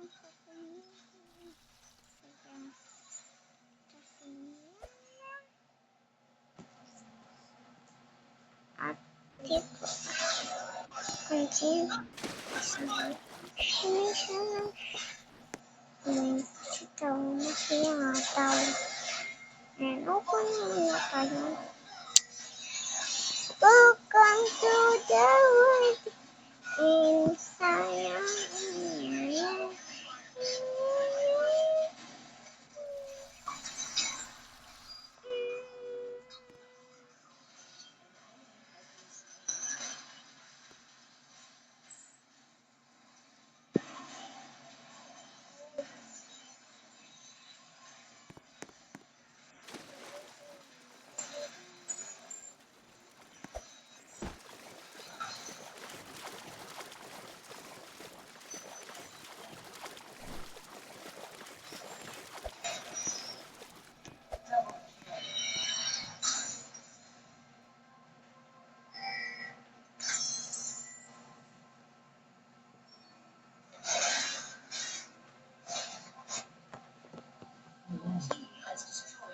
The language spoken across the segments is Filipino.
Ate ko. Kunci. Sini sana. Tahu masih nggak tahu. Aku nggak tahu. Welcome to the world. Sayang.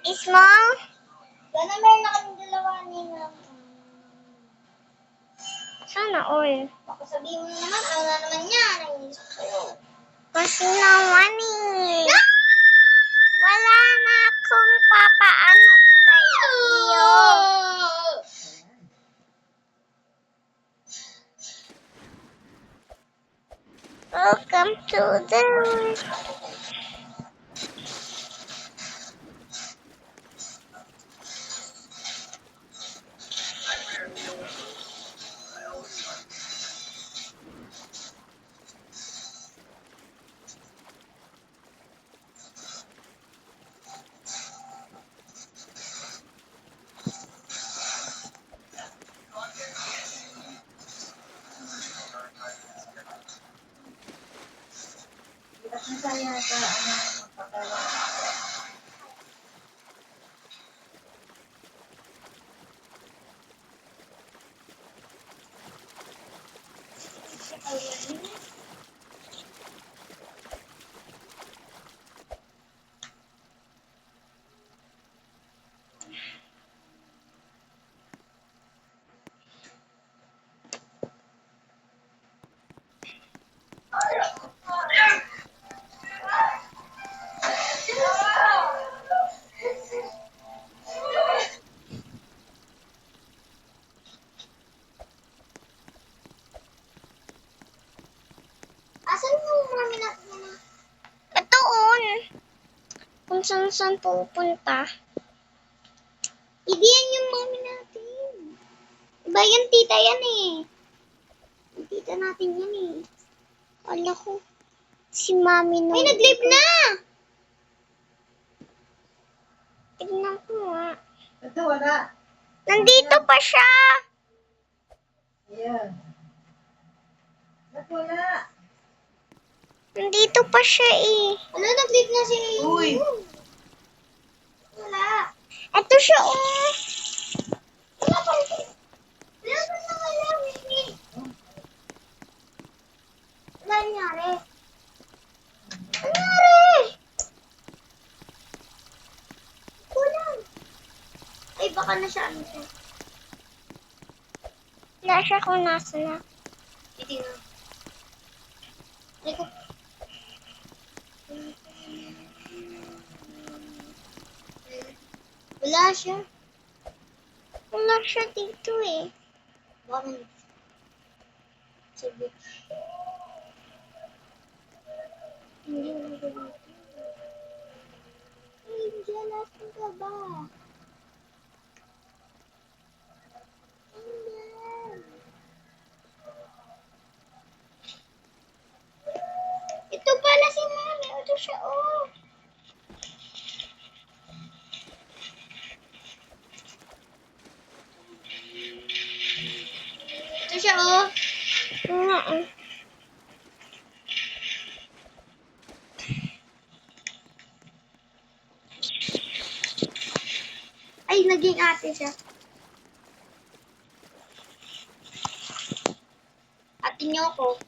Ismong? Gana meron na kaming dalawa nila. Sana all. Baka sabihin mo naman, ano na naman yan? Nainisip sa'yo. Kasi naman eh. No! Wala na akong papaano sa iyo. Welcome to the world. Saya sa magpapagawa. Asan yung mami natin? Ito on. Kung saan pupunta. Hindi yan yung mami natin. Iba yung tita yan eh. Yung tita natin yan eh. Wala ko. Si mami na. Ay, nag-live na! Tignan ko nga. Ito, wala. Nandito pa siya. Ayan. Ba't wala? Nandito pa siya eh. Wala, nag-live na si... Uy! Wala. Ito siya oh. Wala pa rin. Wala pa na wala. Wala nangyari. Ano nangyari? Kulang. Ay, baka na siya ano siya. Wala siya kung nasa na. Hindi na. Ay, ko. Wala siya. Wala siya dito eh. Baka man. Sabi. Hindi mo dito. Angel, nasan ka ba? Angel. Ito pala si Mami. Ito siya oh. Ito siya oh. Oo. Ay, naging ate siya. Ate niyo ako.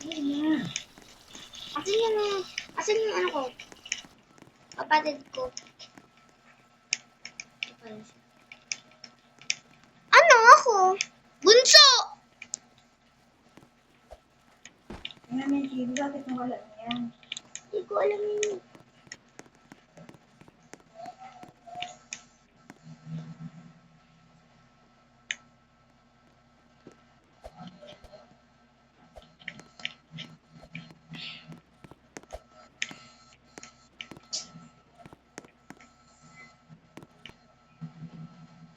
Ay na. Asan yung ano ko? Kapatid ko. Ano ako? Bunso! Tingnan mo yung TV, bakit nawala na yan? Hindi ko alam yun.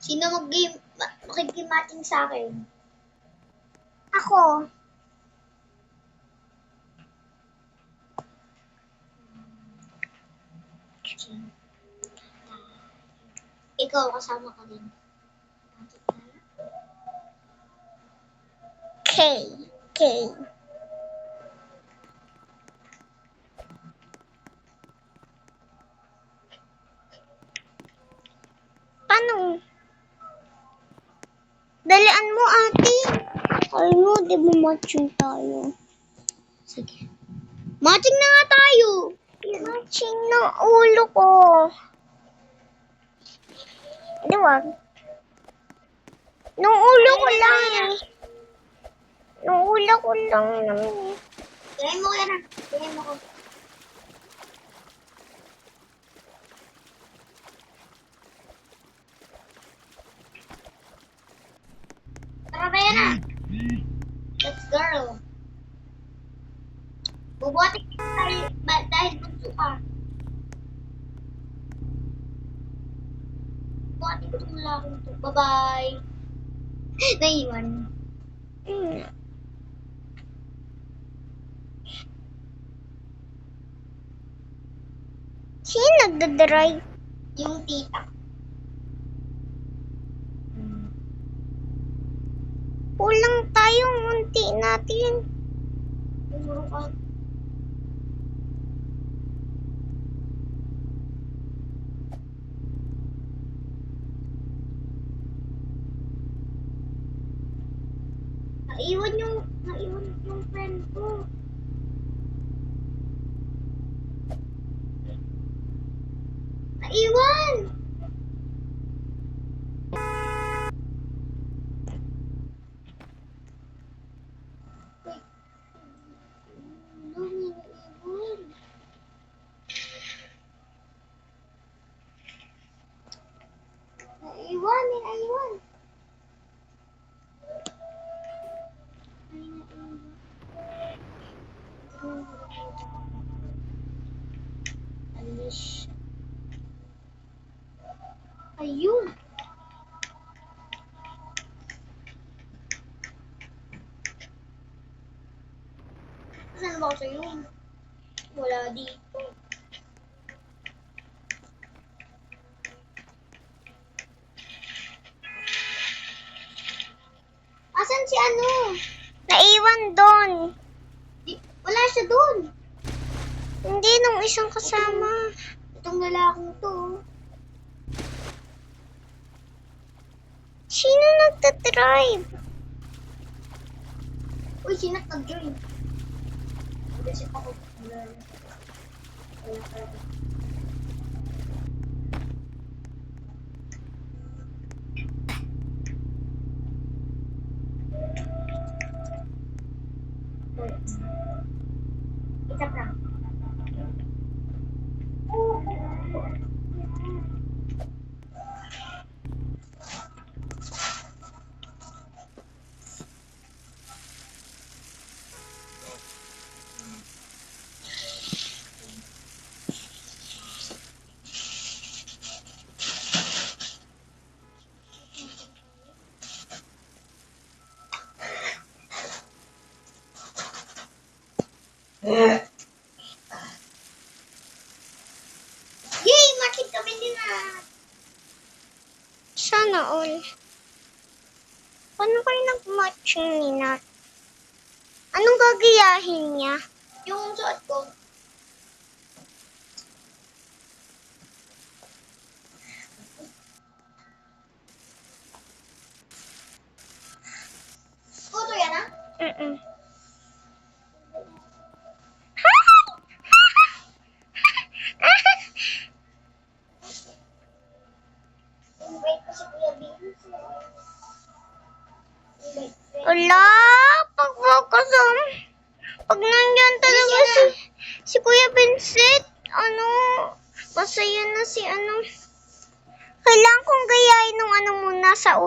Sino makikimating sa akin? Ako. Ikaw, kasama ka din. K. K. Paano? Dalian mo, ate. Ay mo, di ba matching tayo? Sige. Matching na nga tayo. Matching na ulo ko. Di ba? Nung ulo ko lang eh. Nung ulo ko lang naman eh. Tingnan mo yan ah. Tingnan mo ko. Tara ba yan ah? Let's girl. Bubuhatin kita dahil bunso ka. Bubuhatin ko itong lalaking ito. Bye-bye. Naiwan. Sino nagdadrive? Yung tita. Kulang tayong munti natin. Puro ka. Naiwan yung friend ko. Naiwan! Naiwan. Alish. Ayun. Saan ba ako sa'yo? Wala dito. Asan si ano? Naiwan doon. Wala siya doon. Hindi, nung isang kasama. Itong lalaking to. Sino nagtatdrive? Uy, sino nag-drive? Kasi ako. Wala ka. Isa pa. Yay! Matching kami din na. Sana all. Paano kayo nag-matching ni Nat? Anong gagayahin niya? Yung suot ko. Photo yan ah?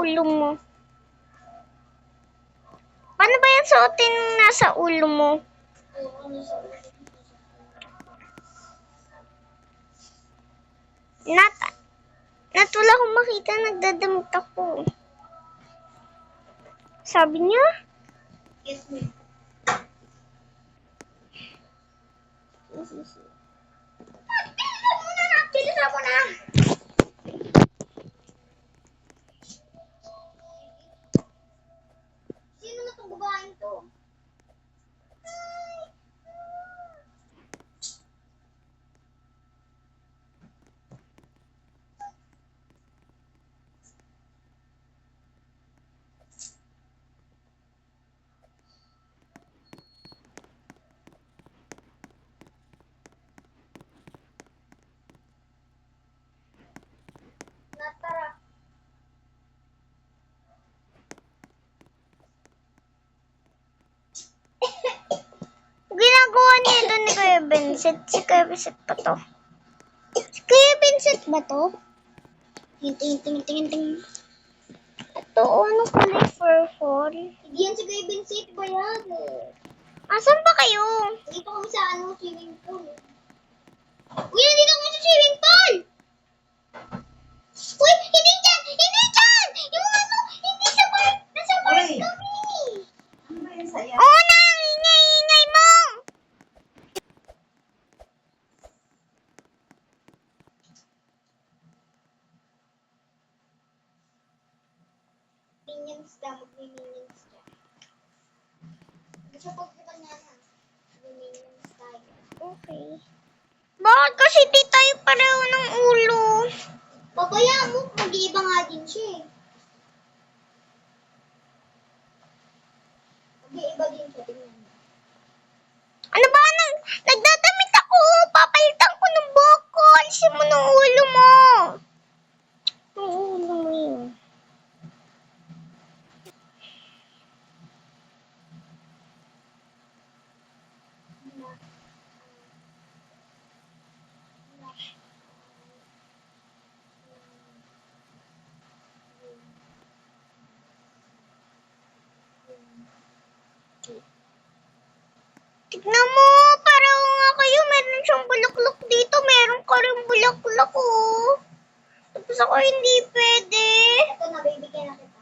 ulo mo. Paano ba yung suotin yung nasa ulo mo? Nat, wala akong makita. Nagdadamot ako. Sabi niya? Yes, ma'am. Bilisan mo na. Sino na itong babaeng to? Natara. Ginagawa niya doon ni Kuya Vincent. Si Kuya Vincent pa to. Si Kuya Vincent ba to? Ting. Ito, ano kulay purple? Hindi yan si Kuya Vincent ba yan? Asan ba kayo? Dito kami sa swimming pool. Uy, nandito kami sa swimming pool! Uy, hindi dyan! Hindi dyan! Yung hindi sa park. Nasa park Uy! kami. Ano ba yan saya? Oo na, ingay mo! Minions ka, mag-minions ka. Gusto pagkitan nga na. Mag-minions tayo. Okay. Bakit kasi di tayo pareho ng ulo? Babaya mo, mag-iiba nga din siya eh. Mag-iiba din siya, tingnan mo. Ano ba? Nagdadamit ako! Papalitan ko ng buhok ko! Alisin mo ng ulo mo! Ang ulo mo yun. Tignan mo, parang nga kayo, meron siyang bulaklak dito, meron ka rin bulaklak, oh. Tapos ako hindi pwede. Ito na, bibigyan na kita.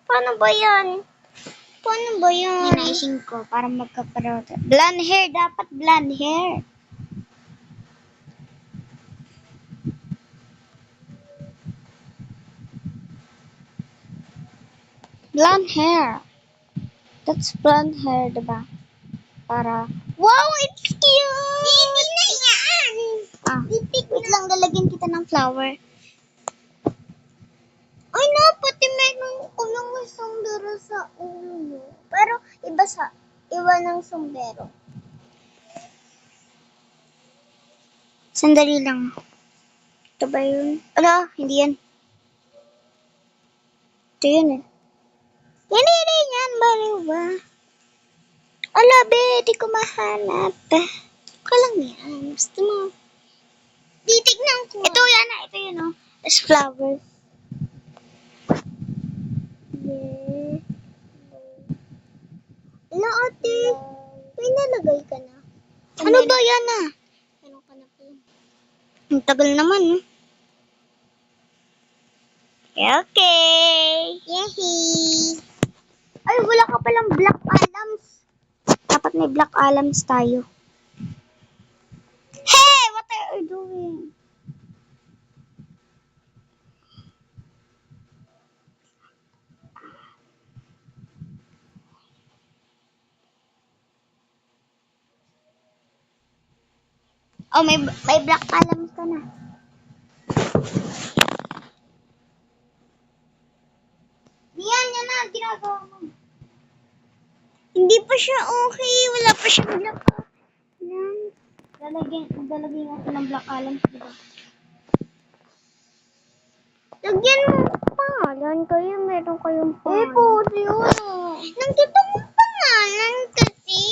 Paano ba yan? Paano ba yan? Hinaisin ko para magkaparoon. Blonde hair, dapat blonde hair. Blonde hair. That's blonde hair, diba? Para, wow, it's cute! Hindi na yan! Wait lang, lalagyan kita ng flower. Ay na, pati meron ko lang may sombrero sa ulo. Pero, iba ng sombrero. Sandali lang. Ito ba yun? Ala, hindi yan. Ito yun eh. Hindi yan, baliw ba? Ala, be, di ko mahanap. Ka lang yan. Gusto mo. Titignan ko. Ito yun, oh. There's flowers. Yeah. Ala, ate. May nalagay ka na. Ano ba yan, ah? Meron ka na po. Ang tagal naman, eh. Okay. Yehey. Ay, wala ka palang black alams. Dapat may black alams tayo. Hey, what are you doing? Oh, may black alams ka na. Yan na, ginagawa mo. Hindi pa siya okay. Wala pa siya black alams. Lalagyan natin ng black alams, diba? Lagyan mo pangalan kayo. Meron kayong pangalan. Eh, po, yun. Nandito mo pangalan kasi.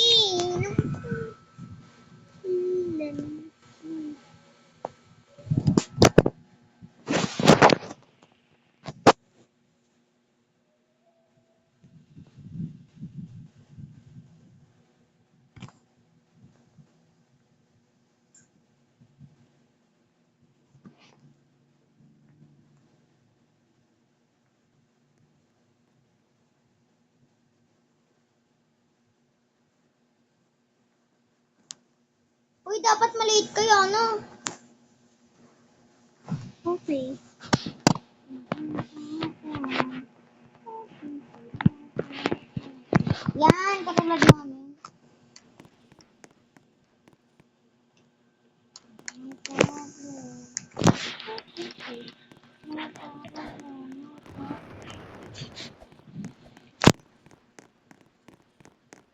dapat maliit kayo, no? Okay. Yan, katulad namin.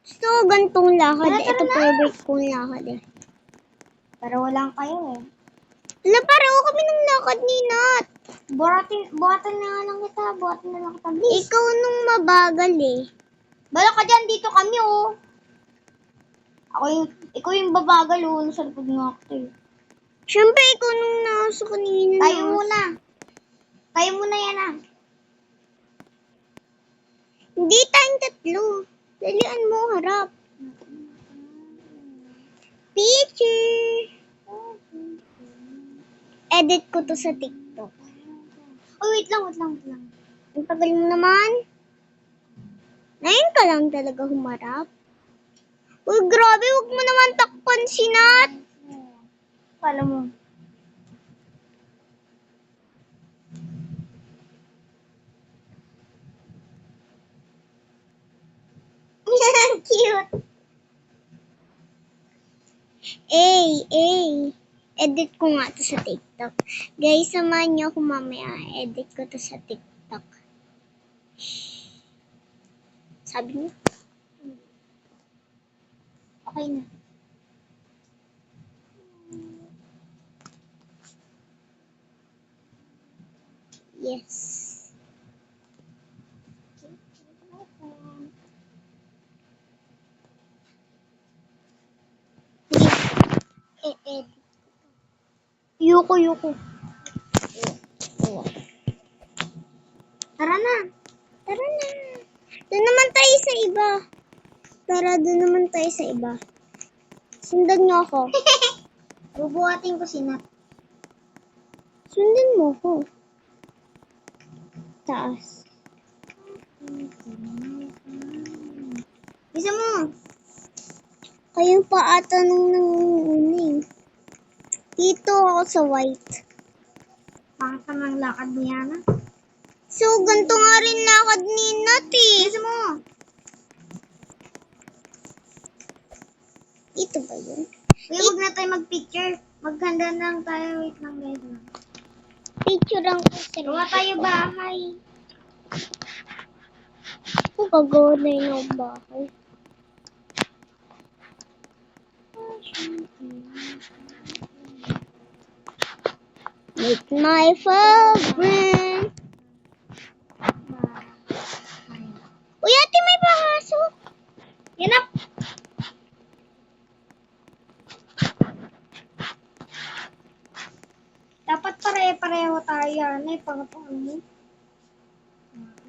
So, gantong lakad. Ito favorite kong lakad eh. Pero walang kayo eh. Wala, pareho kami ng lakad ni Nat. Buhatan na nga lang kita. Buhatan na lang kita, please. Ikaw nung mabagal eh. Bala ka dyan, dito kami oh. Ikaw yung babagal oh. Nasa likod nga ako eh. Siyempre, ikaw nung nasa kanina. Tayo muna. Tayo muna yan ah. Hindi tayong tatlo. Dalian mo, harap. Picture. Edit ko to sa TikTok. Oh, wait lang. Ang tagal mo naman. Ngayon ka lang talaga humarap. Uy, grabe, huwag mo naman takpan si Nat. Kala mo. Cute. Edit ko nga to sa TikTok. Guys, samahan niyo ako mamaya. Edit ko to sa TikTok. Sabi niyo? Okay na. Yes. Edit. Yuko. Tara na. Doon naman tayo sa iba. Doon naman tayo sa iba. Sundan niyo ako. Bubuhatin ko si Nat. Sundan mo ko. Taas. Bisa mo. Kayong pa ata nung nangunguning. Dito ako sa white. Pangit ang lakad niya na. So, ganito nga rin lakad ni Nat eh. Bisa mo. Ito ba yun? Uy, huwag na tayo mag-picture. Maghanda lang tayo. Wait lang guys. Picture lang ko sa gawa tayo bahay. Ako gagawa na yun ang bahay. With my friend. Uy, ate, may pakasok. Yan up. Dapat pare-pareho tayo yan. Ay, pang-pang mo.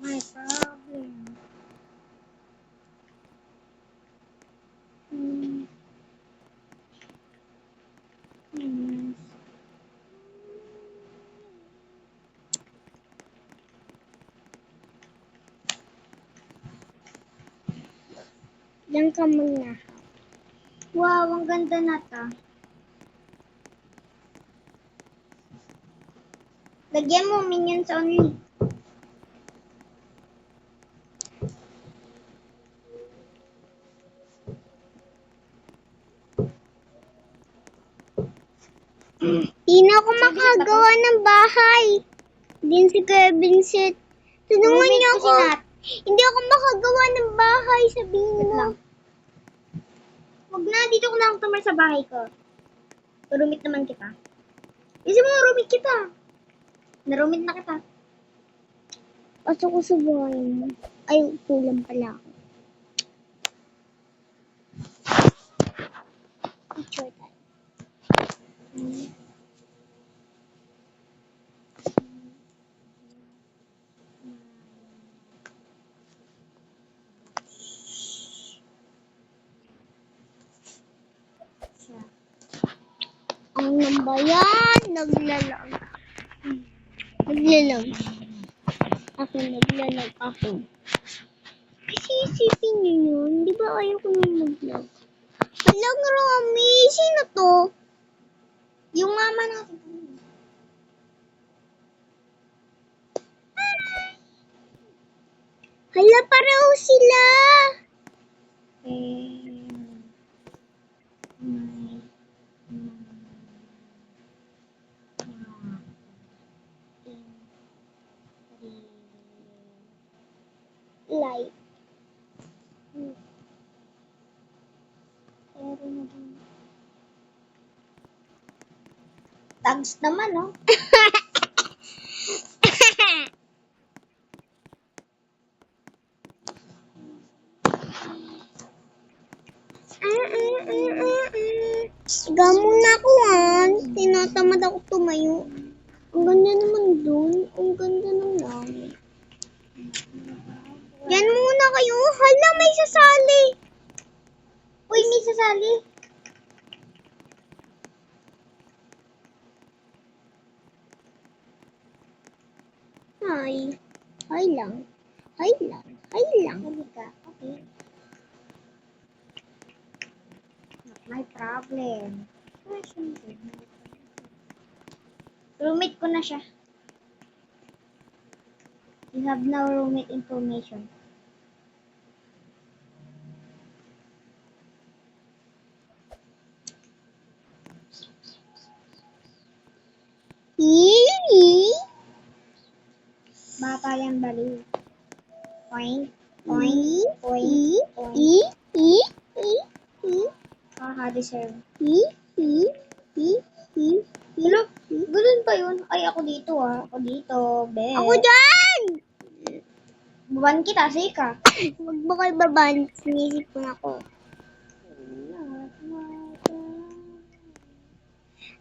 My problem. Diyan ka muna. Wow, ang ganda na ta. Lagyan mo minions only. Di na ako makagawa ng bahay. Din si Kuya Vincent. Tulungan niyo ako. Hindi ako makagawa ng bahay. Sabihin mo. Huwag na. Dito ko na ako tumar sa bahay ko. Rumit naman kita. Kasi mo, rumit kita. Narumit na kita. Pasok ko sa bahay mo. Ay, kulang pala ako. Picture tayo. Ang nambayan, naglalag. Naglalag ako. Kasi isipin niyo yun, di ba ayaw ko nang mag-vlog? Walang Romy, sino Sino to? Yung mama natin. Hala, pareho sila. Light. Tags naman, no? Siga muna ako, tinatamad ako tumayo. Ang ganda naman dun. Ang ganda ng langit. Yan muna kayo. Hala, may sasali. Uy, may sasali. Hi. Hi lang. Hi lang. Hi lang. Halika. Okay. Not my problem. Roommate ko na siya. You have no roommate information. Bata yan, baliw. Point, point, point, point. Deserve. Hello? Ganun ba yun? Ay, ako dito, Ako dito, be. Ako dyan! Baban kita, sige ka. Huwag ba kayo baban? Sinisip ko na ako.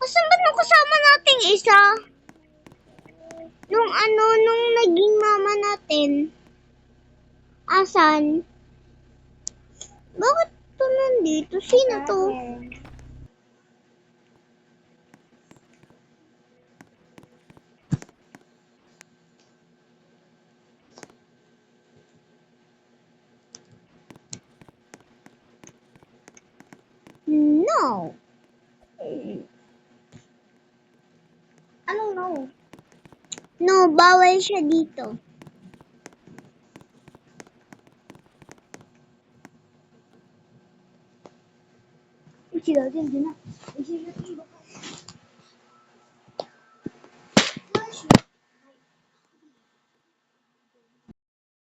Asan ba nung kasama nating isa? Nung naging mama natin. Asan? Bakit to nandito? Sino to? No. Anong no? No, bawal siya dito. Sila din na.